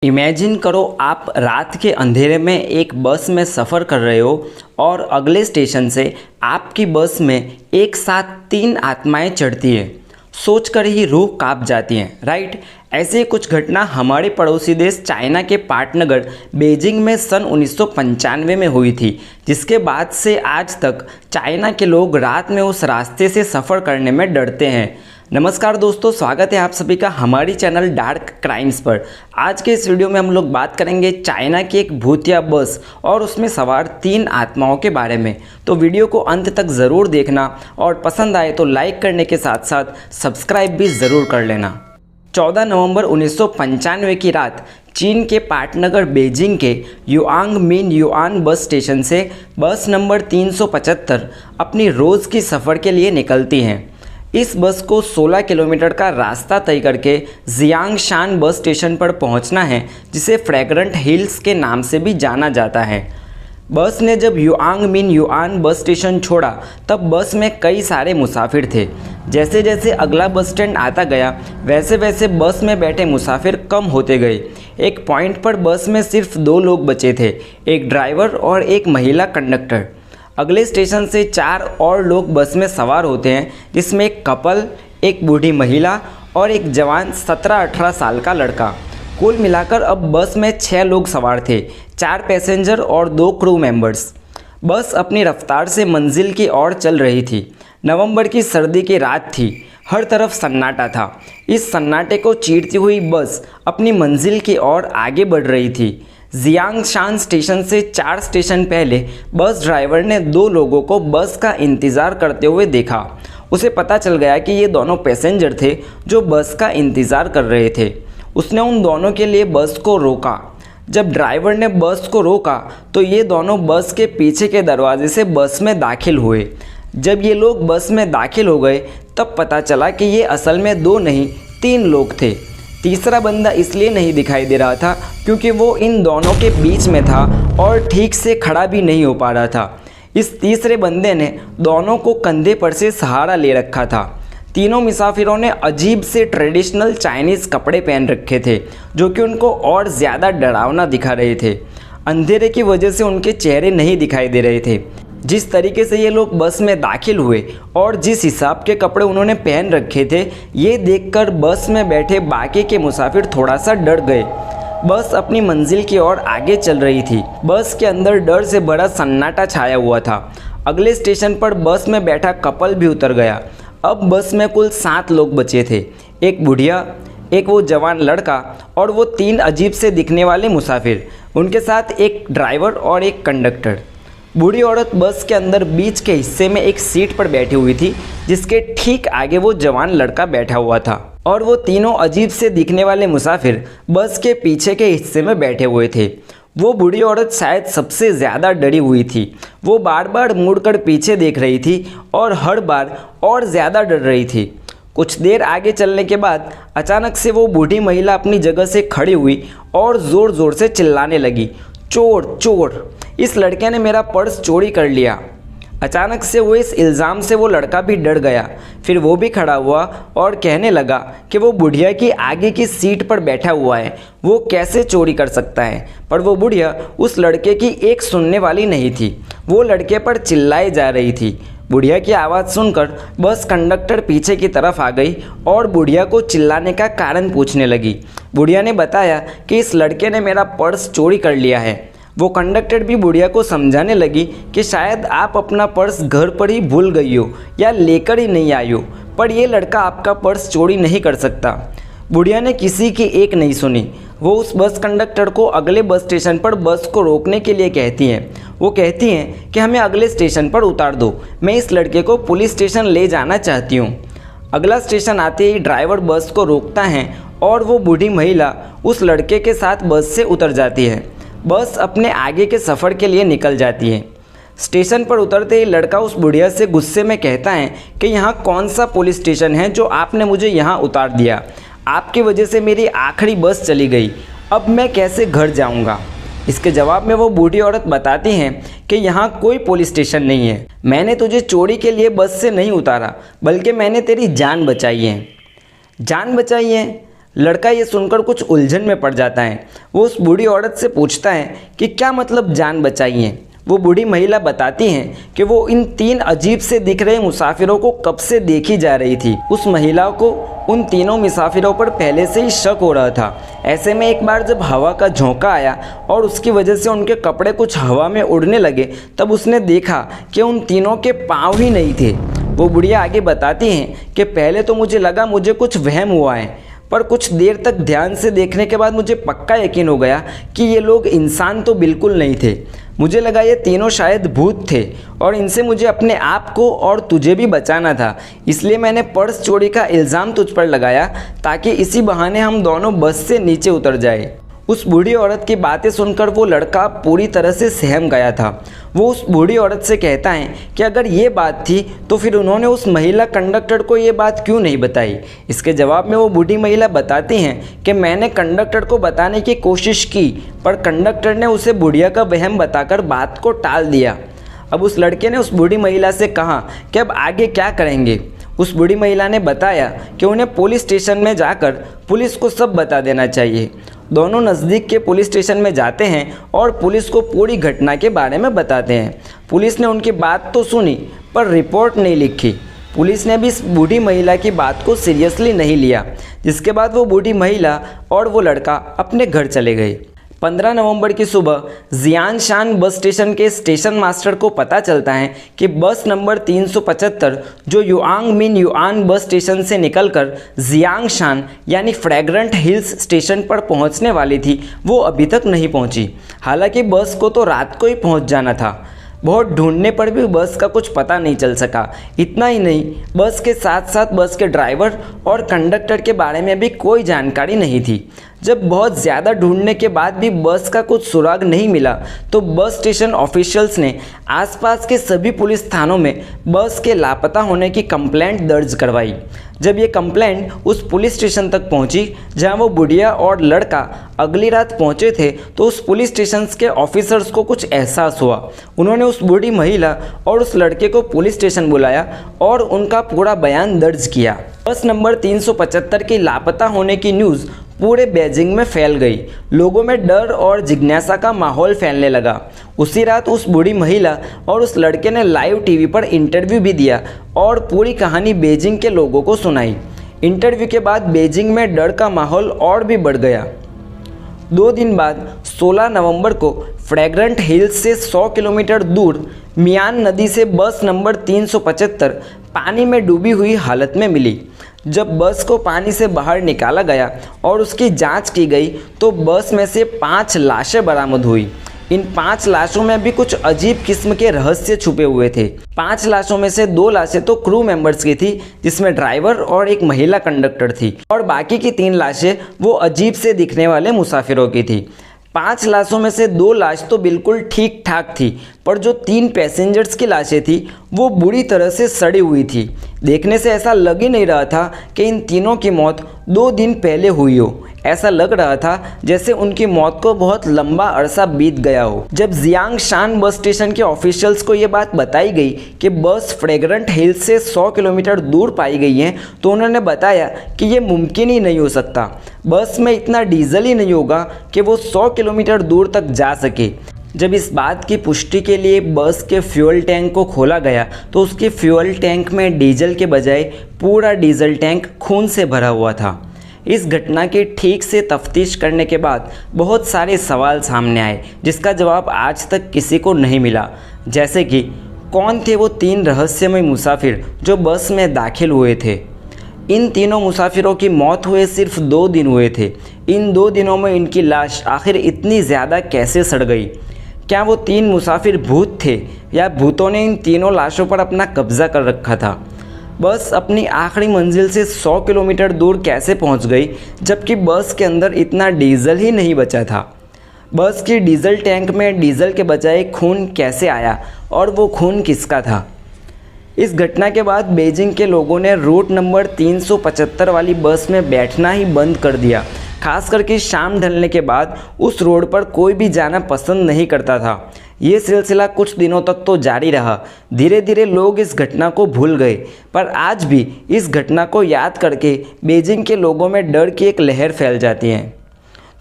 Imagine करो आप रात के अंधेरे में एक बस में सफ़र कर रहे हो और अगले स्टेशन से आपकी बस में एक साथ 3 आत्माएं चढ़ती हैं। सोचकर ही रूह कांप जाती है, राइट। ऐसे ही कुछ घटना हमारे पड़ोसी देश चाइना के पाटनगर बीजिंग में सन 1995 में हुई थी, जिसके बाद से आज तक चाइना के लोग रात में उस रास्ते से सफ़र करने में डरते हैं। नमस्कार दोस्तों, स्वागत है आप सभी का हमारी चैनल डार्क क्राइम्स पर। आज के इस वीडियो में हम लोग बात करेंगे चाइना की एक भूतिया बस और उसमें सवार 3 आत्माओं के बारे में। तो वीडियो को अंत तक ज़रूर देखना और पसंद आए तो लाइक करने के साथ साथ सब्सक्राइब भी ज़रूर कर लेना। 14 नवंबर 1995 की रात चीन के पाटनगर बीजिंग के युआंग मिन युआन बस स्टेशन से बस नंबर 375 अपनी रोज़ की सफ़र के लिए निकलती हैं। इस बस को 16 किलोमीटर का रास्ता तय करके जियांगशान बस स्टेशन पर पहुंचना है, जिसे फ्रेग्रेंट हिल्स के नाम से भी जाना जाता है। बस ने जब युआंग मिन युआन बस स्टेशन छोड़ा तब बस में कई सारे मुसाफिर थे। जैसे जैसे अगला बस स्टैंड आता गया वैसे वैसे बस में बैठे मुसाफिर कम होते गए। एक पॉइंट पर बस में सिर्फ 2 लोग बचे थे, एक ड्राइवर और एक महिला कंडक्टर। अगले स्टेशन से 4 और लोग बस में सवार होते हैं, जिसमें एक कपल, एक बूढ़ी महिला और एक जवान 17-18 साल का लड़का। कुल मिलाकर अब बस में 6 लोग सवार थे, 4 पैसेंजर और 2 क्रू मेंबर्स। बस अपनी रफ्तार से मंजिल की ओर चल रही थी। नवंबर की सर्दी की रात थी, हर तरफ सन्नाटा था। इस सन्नाटे को चीरती हुई बस अपनी मंजिल की ओर आगे बढ़ रही थी। जियांगशान स्टेशन से 4 स्टेशन पहले बस ड्राइवर ने 2 लोगों को बस का इंतज़ार करते हुए देखा। उसे पता चल गया कि ये दोनों पैसेंजर थे जो बस का इंतज़ार कर रहे थे। उसने उन दोनों के लिए बस को रोका। जब ड्राइवर ने बस को रोका तो ये दोनों बस के पीछे के दरवाजे से बस में दाखिल हुए। जब ये लोग बस में दाखिल हो गए तब पता चला कि ये असल में 2 नहीं 3 लोग थे। तीसरा बंदा इसलिए नहीं दिखाई दे रहा था क्योंकि वो इन दोनों के बीच में था और ठीक से खड़ा भी नहीं हो पा रहा था। इस तीसरे बंदे ने दोनों को कंधे पर से सहारा ले रखा था। तीनों मुसाफिरों ने अजीब से ट्रेडिशनल चाइनीज़ कपड़े पहन रखे थे, जो कि उनको और ज़्यादा डरावना दिखा रहे थे। अंधेरे की वजह से उनके चेहरे नहीं दिखाई दे रहे थे। जिस तरीके से ये लोग बस में दाखिल हुए और जिस हिसाब के कपड़े उन्होंने पहन रखे थे, ये देखकर बस में बैठे बाकी के मुसाफिर थोड़ा सा डर गए। बस अपनी मंजिल की ओर आगे चल रही थी। बस के अंदर डर से बड़ा सन्नाटा छाया हुआ था। अगले स्टेशन पर बस में बैठा कपल भी उतर गया। अब बस में कुल 7 लोग बचे थे, एक बुढ़िया, एक वो जवान लड़का और वो 3 अजीब से दिखने वाले मुसाफिर। उनके साथ एक ड्राइवर और एक कंडक्टर। बूढ़ी औरत बस के अंदर बीच के हिस्से में एक सीट पर बैठी हुई थी, जिसके ठीक आगे वो जवान लड़का बैठा हुआ था और वो तीनों अजीब से दिखने वाले मुसाफिर बस के पीछे के हिस्से में बैठे हुए थे। वो बूढ़ी औरत शायद सबसे ज़्यादा डरी हुई थी। वो बार बार मुड़कर पीछे देख रही थी और हर बार और ज़्यादा डर रही थी। कुछ देर आगे चलने के बाद अचानक से वो बूढ़ी महिला अपनी जगह से खड़ी हुई और ज़ोर ज़ोर से चिल्लाने लगी, चोर चोर, इस लड़के ने मेरा पर्स चोरी कर लिया। अचानक से वो इस इल्ज़ाम से वो लड़का भी डर गया। फिर वो भी खड़ा हुआ और कहने लगा कि वो बुढ़िया की आगे की सीट पर बैठा हुआ है, वो कैसे चोरी कर सकता है। पर वो बुढ़िया उस लड़के की एक सुनने वाली नहीं थी, वो लड़के पर चिल्लाए जा रही थी। बुढ़िया की आवाज़ सुनकर बस कंडक्टर पीछे की तरफ आ गई और बुढ़िया को चिल्लाने का कारण पूछने लगी। बुढ़िया ने बताया कि इस लड़के ने मेरा पर्स चोरी कर लिया है। वो कंडक्टर भी बुढ़िया को समझाने लगी कि शायद आप अपना पर्स घर पर ही भूल गई हो या लेकर ही नहीं आई हो, पर यह लड़का आपका पर्स चोरी नहीं कर सकता। बुढ़िया ने किसी की एक नहीं सुनी। वो उस बस कंडक्टर को अगले बस स्टेशन पर बस को रोकने के लिए कहती हैं। वो कहती हैं कि हमें अगले स्टेशन पर उतार दो, मैं इस लड़के को पुलिस स्टेशन ले जाना चाहती हूँ। अगला स्टेशन आते ही ड्राइवर बस को रोकता है और वो बूढ़ी महिला उस लड़के के साथ बस से उतर जाती है। बस अपने आगे के सफ़र के लिए निकल जाती है। स्टेशन पर उतरते ही लड़का उस बुढ़िया से गुस्से में कहता है कि यहाँ कौन सा पुलिस स्टेशन है जो आपने मुझे यहाँ उतार दिया। आपकी वजह से मेरी आखिरी बस चली गई, अब मैं कैसे घर जाऊँगा। इसके जवाब में वो बूढ़ी औरत बताती हैं कि यहाँ कोई पुलिस स्टेशन नहीं है। मैंने तुझे चोरी के लिए बस से नहीं उतारा, बल्कि मैंने तेरी जान बचाई है। जान बचाई है? लड़का ये सुनकर कुछ उलझन में पड़ जाता है। वो उस बूढ़ी औरत से पूछता है कि क्या मतलब जान बचाई है। वो बूढ़ी महिला बताती हैं कि वो इन 3 अजीब से दिख रहे मुसाफिरों को कब से देखी जा रही थी। उस महिला को उन तीनों मुसाफिरों पर पहले से ही शक हो रहा था। ऐसे में एक बार जब हवा का झोंका आया और उसकी वजह से उनके कपड़े कुछ हवा में उड़ने लगे, तब उसने देखा कि उन तीनों के पाँव ही नहीं थे। वो बुढ़िया आगे बताती हैं कि पहले तो मुझे लगा मुझे कुछ वहम हुआ है, पर कुछ देर तक ध्यान से देखने के बाद मुझे पक्का यकीन हो गया कि ये लोग इंसान तो बिल्कुल नहीं थे। मुझे लगा ये तीनों शायद भूत थे और इनसे मुझे अपने आप को और तुझे भी बचाना था। इसलिए मैंने पर्स चोरी का इल्ज़ाम तुझ पर लगाया ताकि इसी बहाने हम दोनों बस से नीचे उतर जाए। उस बूढ़ी औरत की बातें सुनकर वो लड़का पूरी तरह से सहम गया था। वो उस बूढ़ी औरत से कहता है कि अगर ये बात थी तो फिर उन्होंने उस महिला कंडक्टर को ये बात क्यों नहीं बताई। इसके जवाब में वो बूढ़ी महिला बताती हैं कि मैंने कंडक्टर को बताने की कोशिश की, पर कंडक्टर ने उसे बुढ़िया का वहम बताकर बात को टाल दिया। अब उस लड़के ने उस बूढ़ी महिला से कहा कि अब आगे क्या करेंगे। उस बूढ़ी महिला ने बताया कि उन्हें पुलिस स्टेशन में जाकर पुलिस को सब बता देना चाहिए। दोनों नज़दीक के पुलिस स्टेशन में जाते हैं और पुलिस को पूरी घटना के बारे में बताते हैं। पुलिस ने उनकी बात तो सुनी पर रिपोर्ट नहीं लिखी। पुलिस ने भी इस बूढ़ी महिला की बात को सीरियसली नहीं लिया, जिसके बाद वो बूढ़ी महिला और वो लड़का अपने घर चले गए। 15 नवंबर की सुबह जियांशान बस स्टेशन के स्टेशन मास्टर को पता चलता है कि बस नंबर 375 जो युआंग मिन युआन बस स्टेशन से निकलकर जियांगशान यानी फ्रैग्रेंट हिल्स स्टेशन पर पहुंचने वाली थी, वो अभी तक नहीं पहुंची। हालांकि बस को तो रात को ही पहुंच जाना था। बहुत ढूंढने पर भी बस का कुछ पता नहीं चल सका। इतना ही नहीं, बस के साथ साथ बस के ड्राइवर और कंडक्टर के बारे में भी कोई जानकारी नहीं थी। जब बहुत ज़्यादा ढूंढने के बाद भी बस का कुछ सुराग नहीं मिला तो बस स्टेशन ऑफिशियल्स ने आसपास के सभी पुलिस थानों में बस के लापता होने की कंप्लेंट दर्ज करवाई। जब ये कंप्लेंट उस पुलिस स्टेशन तक पहुंची जहां वो बुढ़िया और लड़का अगली रात पहुंचे थे, तो उस पुलिस स्टेशन के ऑफिसर्स को कुछ एहसास हुआ। उन्होंने उस बूढ़ी महिला और उस लड़के को पुलिस स्टेशन बुलाया और उनका पूरा बयान दर्ज किया। बस नंबर 375 के लापता होने की न्यूज़ पूरे बीजिंग में फैल गई। लोगों में डर और जिज्ञासा का माहौल फैलने लगा। उसी रात उस बूढ़ी महिला और उस लड़के ने लाइव टीवी पर इंटरव्यू भी दिया और पूरी कहानी बीजिंग के लोगों को सुनाई। इंटरव्यू के बाद बीजिंग में डर का माहौल और भी बढ़ गया। 2 दिन बाद 16 नवंबर को फ्रैग्रेंट हिल्स से 100 किलोमीटर दूर मियान नदी से बस नंबर 375 पानी में डूबी हुई हालत में मिली। जब बस को पानी से बाहर निकाला गया और उसकी जांच की गई तो बस में से 5 लाशें बरामद हुई। इन 5 लाशों में भी कुछ अजीब किस्म के रहस्य छुपे हुए थे। 5 लाशों में से 2 लाशें तो क्रू मेंबर्स की थी, जिसमें ड्राइवर और एक महिला कंडक्टर थी, और बाकी की 3 लाशें वो अजीब से दिखने वाले मुसाफिरों की थी। 5 लाशों में से 2 लाश तो बिल्कुल ठीक ठाक थी, पर जो 3 पैसेंजर्स की लाशें थी वो बुरी तरह से सड़ी हुई थी। देखने से ऐसा लग ही नहीं रहा था कि इन तीनों की मौत 2 दिन पहले हुई हो। ऐसा लग रहा था जैसे उनकी मौत को बहुत लंबा अरसा बीत गया हो। जब जियांगशान बस स्टेशन के ऑफिशियल्स को ये बात बताई गई कि बस फ्रैग्रेंट हिल्स से 100 किलोमीटर दूर पाई गई है, तो उन्होंने बताया कि ये मुमकिन ही नहीं हो सकता। बस में इतना डीजल ही नहीं होगा कि वो 100 किलोमीटर दूर तक जा सके। जब इस बात की पुष्टि के लिए बस के फ्यूल टैंक को खोला गया तो उसके फ्यूल टैंक में डीजल के बजाय पूरा डीजल टैंक खून से भरा हुआ था। इस घटना की ठीक से तफ्तीश करने के बाद बहुत सारे सवाल सामने आए, जिसका जवाब आज तक किसी को नहीं मिला। जैसे कि कौन थे वो 3 रहस्यमय मुसाफिर जो बस में दाखिल हुए थे। इन तीनों मुसाफिरों की मौत हुए सिर्फ 2 दिन हुए थे। इन 2 दिनों में इनकी लाश आखिर इतनी ज़्यादा कैसे सड़ गई। क्या वो 3 मुसाफिर भूत थे या भूतों ने इन तीनों लाशों पर अपना कब्जा कर रखा था। बस अपनी आखिरी मंजिल से 100 किलोमीटर दूर कैसे पहुंच गई, जबकि बस के अंदर इतना डीजल ही नहीं बचा था। बस की डीजल टैंक में डीजल के बजाय खून कैसे आया और वो खून किसका था। इस घटना के बाद बीजिंग के लोगों ने रूट नंबर 375 वाली बस में बैठना ही बंद कर दिया। खास करके शाम ढलने के बाद उस रोड पर कोई भी जाना पसंद नहीं करता था। ये सिलसिला कुछ दिनों तक तो जारी रहा। धीरे धीरे लोग इस घटना को भूल गए, पर आज भी इस घटना को याद करके बीजिंग के लोगों में डर की एक लहर फैल जाती है।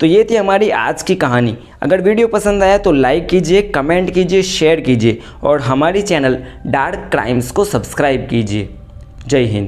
तो ये थी हमारी आज की कहानी। अगर वीडियो पसंद आया तो लाइक कीजिए, कमेंट कीजिए, शेयर कीजिए और हमारी चैनल डार्क क्राइम्स को सब्सक्राइब कीजिए। जय हिंद।